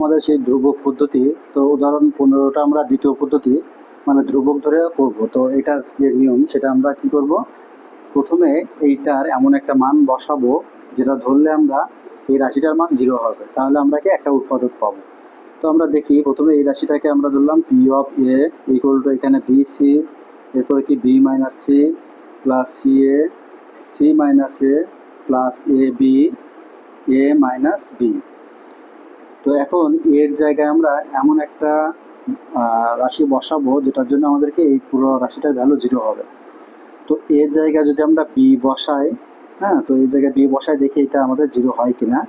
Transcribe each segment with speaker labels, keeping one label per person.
Speaker 1: আমাদের সেই ধ্রুবক পদ্ধতি। তো উদাহরণ 15টা আমরা দ্বিতীয় পদ্ধতি মানে ধ্রুবক ধরে করব। তো এটার যে নিয়ম সেটা আমরা কি করব, প্রথমে এইটার এমন একটা মান বসাবো যেটা ধরলে আমরা এই রাশিটার মান 0 হবে, তাহলে আমরা কি একটা উৎপাদক পাবো। তো আমরা দেখি প্রথমে এই রাশিটাকে আমরা ধরলাম P of A equal to এখানে বি সি, এরপরে কি B minus C plus C A, C minus A plus A B, A minus B. তো এখন এর জায়গায় আমরা এমন একটা রাশি বসাবো যেটার জন্য আমাদেরকে এই পুরো রাশিটার ভ্যালু 0 হবে। তো এর জায়গায় যদি আমরা বি বসাই, হ্যাঁ, তো এই জায়গায় বি বসাই দেখি এটা আমাদের 0 হয় কিনা।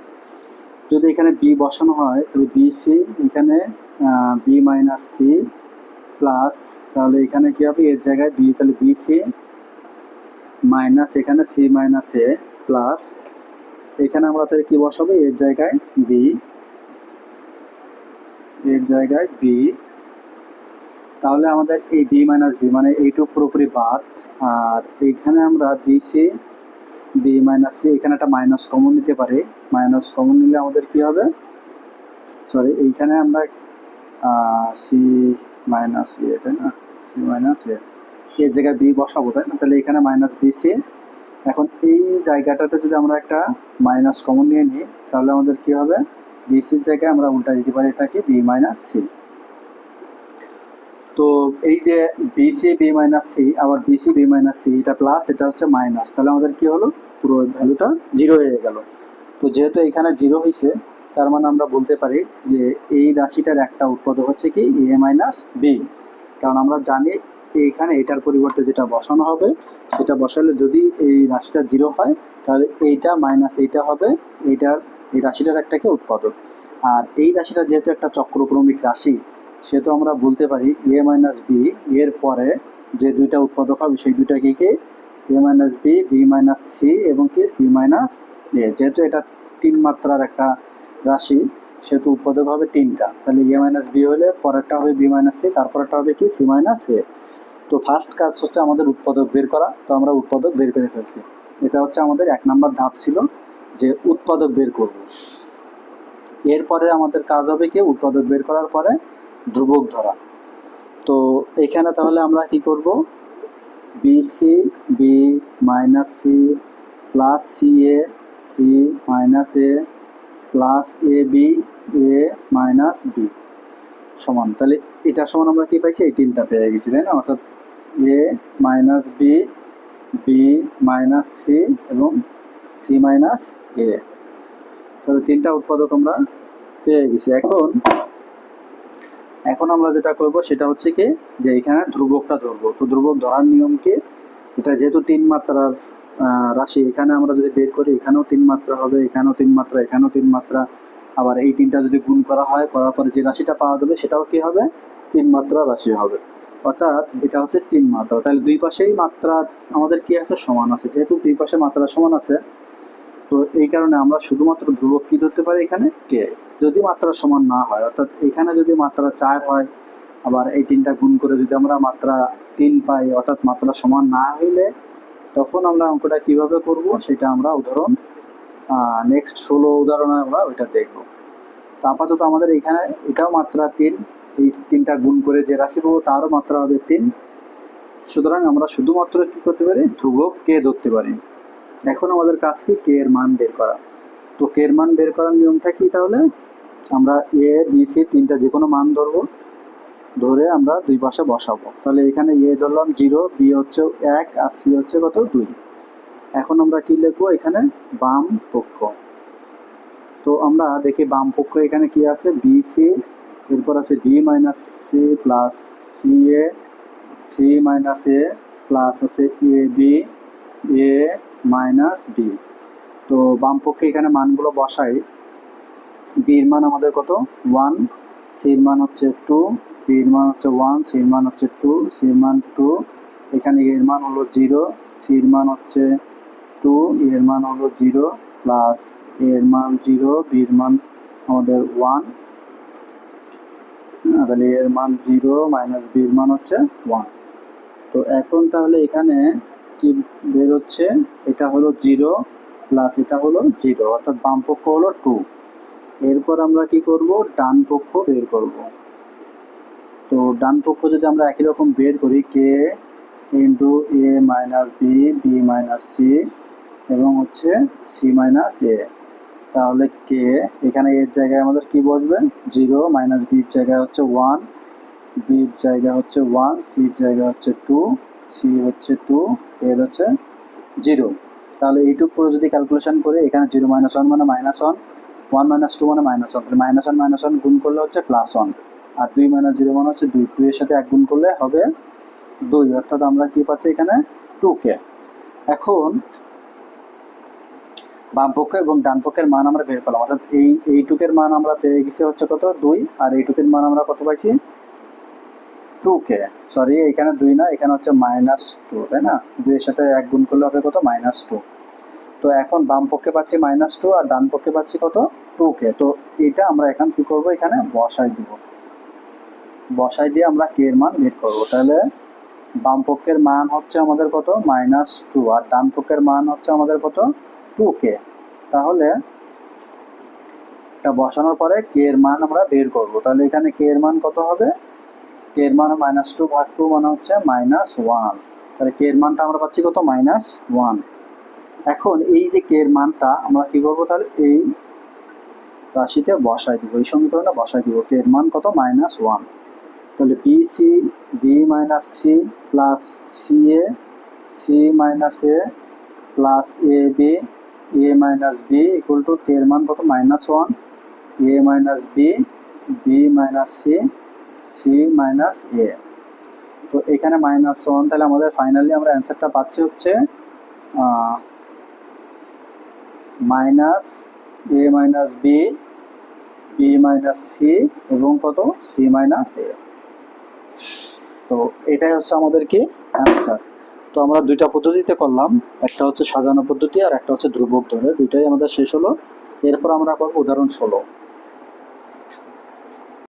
Speaker 1: যদি এখানে বি বসানো হয় তাহলে বি সি, এখানে বি মাইনাস সি প্লাস, তাহলে এখানে কি হবে এর জায়গায় বি, তাহলে বি সি মাইনাস এখানে সি মাইনাস এ প্লাস, এখানে আমরা তাহলে কি বসাবো এর জায়গায় বি, এর জায়গায় বি। তাহলে আমাদের এই বি মাইনাস বি মানে এইটুকু পুরোপুরি বাদ। আর এইখানে আমরা B C, B minus C, এখানে একটা মাইনাস কমন নিতে পারি। মাইনাস কমন নিলে আমাদের কি হবে, সরি এইখানে আমরা সি মাইনাস এ, তাই না, সি মাইনাস এ এর জায়গায় বি বসাবো, তাই না, তাহলে এখানে মাইনাস বি সি। এখন এই জায়গাটাতে যদি আমরা একটা মাইনাস কমন নিয়ে নিই তাহলে আমাদের কি হবে, বি সির জায়গায় আমরা উল্টা দিতে পারি এটাকে বি মাইনাস সি। তো এই যে বিসি বি মাইনাস সি, আবার বিসি বি মাইনাস সি, এটা প্লাস এটা হচ্ছে মাইনাস, তাহলে আমাদের কি হলো পুরো ভ্যালুটা 0 হয়ে গেল। তো যেহেতু এখানে 0 হয়েছে তার মানে আমরা বলতে পারি যে এই রাশিটার একটা উৎপাদক হচ্ছে কি এ মাইনাস বি। কারণ আমরা জানি এইখানে এটার পরিবর্তে যেটা বসানো হবে সেটা বসালে যদি এই রাশিটা 0 হয় তাহলে এইটা মাইনাস এইটা হবে এইটার, এই রাশিটার একটাকে উৎপাদক। আর এই রাশিটা যেহেতু একটা চক্রক্রমিক রাশি সেহেতু আমরা বলতে পারি এ মাইনাস বি এর পরে যে দুইটা উৎপাদক হবে সেই দুইটা কি কি, A minus B, B minus C এবং কি সি মাইনাস এ। যেহেতু এটা 3 মাত্রার একটা রাশি সেহেতু উৎপাদক হবে 3টা, তাহলে এ মাইনাস বি হলে পরেরটা হবে বি মাইনাস সি, তারপরেরটা হবে কি সি মাইনাস এ। তো ফার্স্ট কাজ হচ্ছে আমাদের উৎপাদক বের করা, তো আমরা উৎপাদক বের করে ফেলছি। এটা হচ্ছে আমাদের 1 নম্বর ধাপ ছিল যে উৎপাদক বের করব। এরপরে আমাদের কাজ হবে কি উৎপাদক বের করার পরে ধ্রুবক ধরা। তো এখানে তাহলে আমরা কি করব, B C B minus C plus C A C minus A plus A B A minus B সমান, তাহলে এটা সমান আমরা কি পাইছি এই 3টা পেয়ে গেছি, তাই না, অর্থাৎ A minus B, B minus C এবং সি মাইনাস এ। তাহলে 3টা উৎপাদক আমরা পেয়ে গেছি। এখন আমরা যেটা করব সেটা হচ্ছে কি যে এখানে ধ্রুবকটা ধরবো। তো ধ্রুবক ধরার নিয়ম কি, এটা যেহেতু 3 মাত্রার রাশি, এখানে আমরা যদি বের করি এখানেও 3 মাত্রা হবে, এখানেও 3 মাত্রা, এখানেও 3 মাত্রা, আবার এই 3টা যদি গুণ করা হয়, করার পরে যে রাশিটা পাওয়া যাবে সেটাও কি হবে 3 মাত্রা রাশি হবে। অর্থাৎ এটা হচ্ছে 3 মাত্রা, তাহলে দুই পাশেই মাত্রা আমাদের কি আছে সমান আছে। যেহেতু দুই পাশে মাত্রা সমান আছে তো এই কারণে আমরা শুধুমাত্র ধ্রুবক কি ধরতে পারি এখানে কে। যদি মাত্রা সমান না হয়, অর্থাৎ এখানে যদি মাত্রা 4 হয়, আবার এই 3টা গুণ করে যদি আমরা মাত্রা 3 পাই, অর্থাৎ মাত্রা সমান না হইলে তখন আমরা অঙ্কটা কিভাবে করব সেটা আমরা উদাহরণ নেক্সট 16 উদাহরণে আমরা ওইটা দেখব। তো আপাতত আমাদের এখানে এটাও মাত্রা 3, এই 3টা গুণ করে যে রাশি পাবো তারও মাত্রা হবে 3। সুতরাং আমরা শুধুমাত্র কি করতে পারি ধ্রুবক কে ধরতে পারি। এখন আমাদের কাজ কি কে এর মান বের করা। তো কে এর মান বের করার নিয়মটা কি, তাহলে আমরা এ বি সি 3টা যে কোনো মান ধরবো, ধরে আমরা দুই পাশে বসাবো। তাহলে এখানে এ ধরলাম 0, বি হচ্ছে 1 আর সি হচ্ছে কত 2। এখন আমরা কি লিখবো এখানে বাম পক্ষ। তো আমরা দেখি বাম পক্ষ এখানে কি আছে বি সি, এরপর আছে B minus C plus C A, C minus A plus আছে A B A minus B. তো বাম পক্ষে এখানে মানগুলো বসাই। বির মান আমাদের কত 1, সির মান হচ্ছে 2, বির মান হচ্ছে 1, সির মান হচ্ছে 2, সির মান 2, এখানে এর মান হলো 0, সির মান হচ্ছে 2, এর মান হলো 0 প্লাস এর মান 0, বির মান আমাদের 1, তাহলে এর মান 0 মাইনাস বির মান হচ্ছে 1। তো এখন তাহলে এখানে কি বের হচ্ছে, এটা হলো 0 প্লাস এটা হলো 0, অর্থাৎ বাম পক্ষ হলো 2, এরপর আমরা কি করব, ডান পক্ষ বের করব। তো ডান পক্ষ যদি আমরা একই রকম বের করি, কে into A minus B, B minus C এবং হচ্ছে সি মাইনাস এ, তাহলে কে এখানে এর জায়গায় আমাদের কি বসবে, 0 মাইনাস বির জায়গায় হচ্ছে 1, বির জায়গা হচ্ছে 1, সির জায়গা হচ্ছে 2, সি হচ্ছে 2, এর হচ্ছে 0। তাহলে এইটুকু করে যদি ক্যালকুলেশন করে এখানে 0 মাইনাস 1 মানে মাইনাস 1, 1 মাইনাস 2 মানে মাইনাস 1, তাহলে মাইনাস 1 গুণ করলে হচ্ছে প্লাস 1, আর 2 মাইনাস 0 মানে হচ্ছে 2, 2 এর সাথে 1 গুণ করলে হবে 2, অর্থাৎ আমরা কি পাচ্ছি এখানে 2কে। এখন বাম পক্ষ এবং ডান পক্ষের মান আমরা বের করলাম, অর্থাৎ এইটুকের মান আমরা পেয়ে গেছি হচ্ছে কত 2, আর এইটুকের মান আমরা কত পাইছি 2কে। সরি, এখানে 2 না, এখানে হচ্ছে -2, তাই না? 2 এর সাথে 1 গুণ করলে হবে কত, -2। তো এখন বাম পক্ষে পাচ্ছি -2 আর ডান পক্ষে পাচ্ছি কত, 2কে। তো এটা আমরা এখন কি করব, এখানে বসাই দিব, বসাই দিয়ে আমরা কে এর মান বের করব। তাহলে বাম পক্ষের মান হচ্ছে আমাদের কত, -2, আর ডান পক্ষের মান হচ্ছে আমাদের কত, 2কে। তাহলে এটা বসানোর পরে কে এর মান আমরা বের করব। তাহলে এখানে কে এর মান কত হবে, কে এর মান -2 ভাগ 2 মানে হচ্ছে -1, তাহলে কে এর মানটা আমরা পাচ্ছি কত, -1। এখন এই যে কে এর মানটা আমরা কি করব, তাহলে এই রাশিতে বসাই দিব, এই সমীকরণে বসাই দিব, কে এর মান কত, -1। তাহলে B C, B minus C plus C A, C minus A plus A B, A minus B equal to কে এর মান কত, -1, A minus B, B minus C, C minus A. তো এখানে -1, তাহলে আমাদের ফাইনালি আমরা অ্যান্সারটা পাচ্ছি হচ্ছে minus A minus B, B minus C এবং কত, সি মাইনাস এ। তো এটাই হচ্ছে আমাদের কি অ্যান্সার। তো আমরা দুইটা পদ্ধতিতে করলাম, একটা হচ্ছে সাজানো পদ্ধতি আর একটা হচ্ছে ধ্রুবক ধরে, দুইটাই আমাদের শেষ হলো। এরপর আমরা করব উদাহরণ 16।